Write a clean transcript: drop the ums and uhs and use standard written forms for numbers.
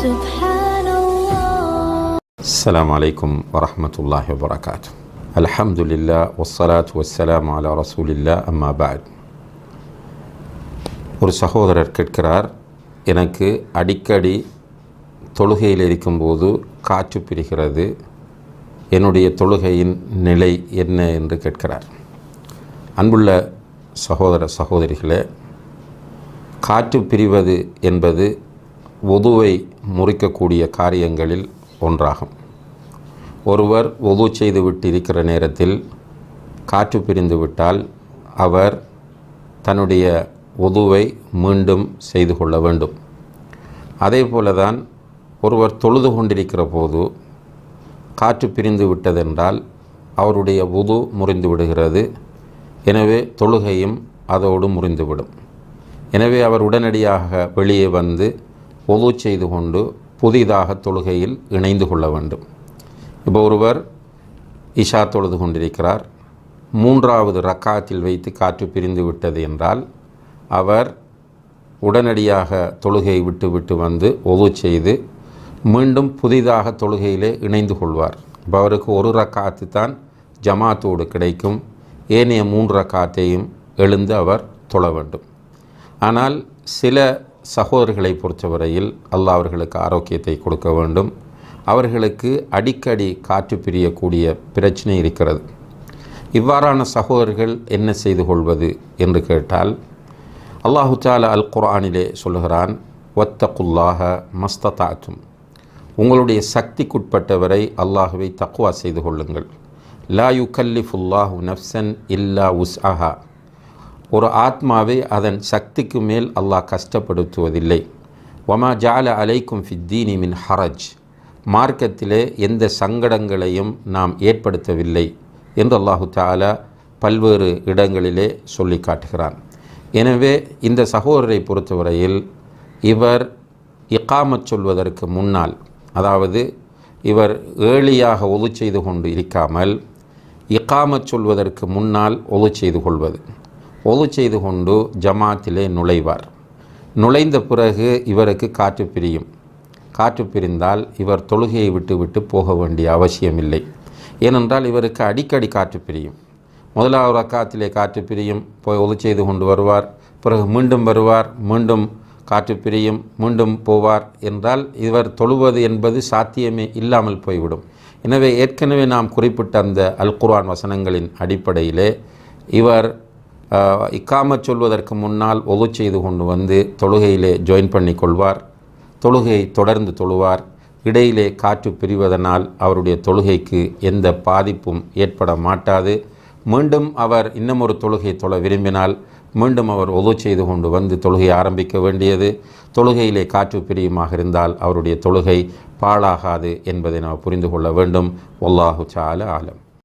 سبحان الله. السلام عليكم ورحمة الله وبركاته. الحمد لله والصلاة والسلام على رسول الله أما بعد. ஒரு சகோதரர் கேட்கிறார், எனக்கு அடிக்கடி தொழுகையில் இருக்கும்போது காற்று பிரிகிறது, என்னுடைய தொழுகையின் நிலை என்ன என்று கேட்கிறார். அன்புள்ள சகோதரிகளே, காற்று பிரிவது என்பது வுதுவை முறிக்கக்கூடிய காரியங்களில் ஒன்றாகும். ஒருவர் வுது செய்து விட்டிருக்கிற நேரத்தில் காற்று பிரிந்து விட்டால் அவர் தன்னுடைய வுதுவை மீண்டும் செய்து கொள்ள வேண்டும். அதே போலதான் ஒருவர் தொழுது கொண்டிருக்கிற போது காற்று பிரிந்து விட்டதென்றால் அவருடைய வுது முறிந்து விடுகிறது. எனவே தொழுகையும் அதோடு முறிந்துவிடும். எனவே அவர் உடனடியாக வெளியே வந்து வுது செய்து கொண்டு புதிதாக தொழுகையில் இணைந்து கொள்ள வேண்டும். இப்போ ஒருவர் இஷா தொழுது கொண்டிருக்கிறார், 3வது ரக்காத்தில் வைத்து காற்று பிரிந்து விட்டது என்றால் அவர் உடனடியாக தொழுகையை விட்டு வந்து வுது செய்து மீண்டும் புதிதாக தொழுகையிலே இணைந்து கொள்வார். இப்போ அவருக்கு 1 ரக்காத்து தான் ஜமாத்தோடு கிடைக்கும், ஏனைய 3 ரக்காத்தையும் எழுந்து அவர் தொழ வேண்டும். ஆனால் சில சகோதரர்களை பொறுத்தவரையில் அல்லாஹ் அவர்களுக்கு ஆரோக்கியத்தை கொடுக்க வேண்டும். அவர்களுக்கு அடிக்கடி காற்று பிரியக்கூடிய பிரச்சனை இருக்கிறது. இவ்வாறான சகோதரர்கள் என்ன செய்து கொள்வது என்று கேட்டால், அல்லாஹு தஆலா அல் குர்ஆனிலே சொல்லுகிறான், வத்தகுல்லாஹ மஸ்ததாத்தும், உங்களுடைய சக்திக்குட்பட்டவரை அல்லாஹுவை தக்வா செய்து கொள்ளுங்கள். லா யுகல்லிஃபுல்லாஹு நஃப்ஸன் இல்லா உஸ்அஹா, ஒரு ஆத்மாவை அதன் சக்திக்கு மேல் அல்லாஹ் கஷ்டப்படுத்துவதில்லை. வமா ஜஅல அலைக்கும் ஃபித்தீனி மின் ஹரஜ், மார்க்கத்திலே எந்த சங்கடங்களையும் நாம் ஏற்படுத்தவில்லை என்று அல்லாஹு தஆலா பல்வேறு இடங்களிலே சொல்லி காட்டுகிறான். எனவே இந்த சகோதரரை பொறுத்தவரையில் இவர் இகாமத் சொல்வதற்கு முன்னால், அதாவது இவர் ஏழியாக வுது செய்து கொண்டு இருக்காமல் இகாமத் சொல்வதற்கு முன்னால் வுது செய்து கொள்வது, வுது செய்து கொண்டு ஜமாத்திலே நுழைவார். நுழைந்த பிறகு இவருக்கு காற்று பிரியும். காற்று பிரிந்தால் இவர் தொழுகையை விட்டு போக வேண்டிய அவசியமில்லை. ஏனென்றால் இவருக்கு அடிக்கடி காற்று பிரியும். 1வது ரக்காத்திலே காற்று பிரியும், போய் வுது செய்து கொண்டு வருவார், பிறகு மீண்டும் வருவார், மீண்டும் காற்று பிரியும், மீண்டும் போவார் என்றால் இவர் தொழுவது என்பது சாத்தியமே இல்லாமல் போய்விடும். எனவே ஏற்கனவே நாம் குறிப்பிட்ட அந்த அல் குர்ஆன் வசனங்களின் அடிப்படையிலே இவர் இக்காமத் சொல்வதற்கு முன்னால் வுது செய்து கொண்டு வந்து தொழுகையிலே ஜாயின் பண்ணி கொள்வார். தொழுகையை தொடர்ந்து தொழுவார். இடையிலே காற்று பிரிவதனால் அவருடைய தொழுகைக்கு எந்த பாதிப்பும் ஏற்பட மாட்டாது. மீண்டும் அவர் இன்னமொரு தொழுகை தொழ விரும்பினால் மீண்டும் அவர் வுது செய்து கொண்டு வந்து தொழுகையை ஆரம்பிக்க வேண்டியது. தொழுகையிலே காற்று பிரியுமாக இருந்தால் அவருடைய தொழுகை பாழாகாது என்பதை நாம் புரிந்து கொள்ள வேண்டும். வல்லாஹு தஆலா ஆலம்.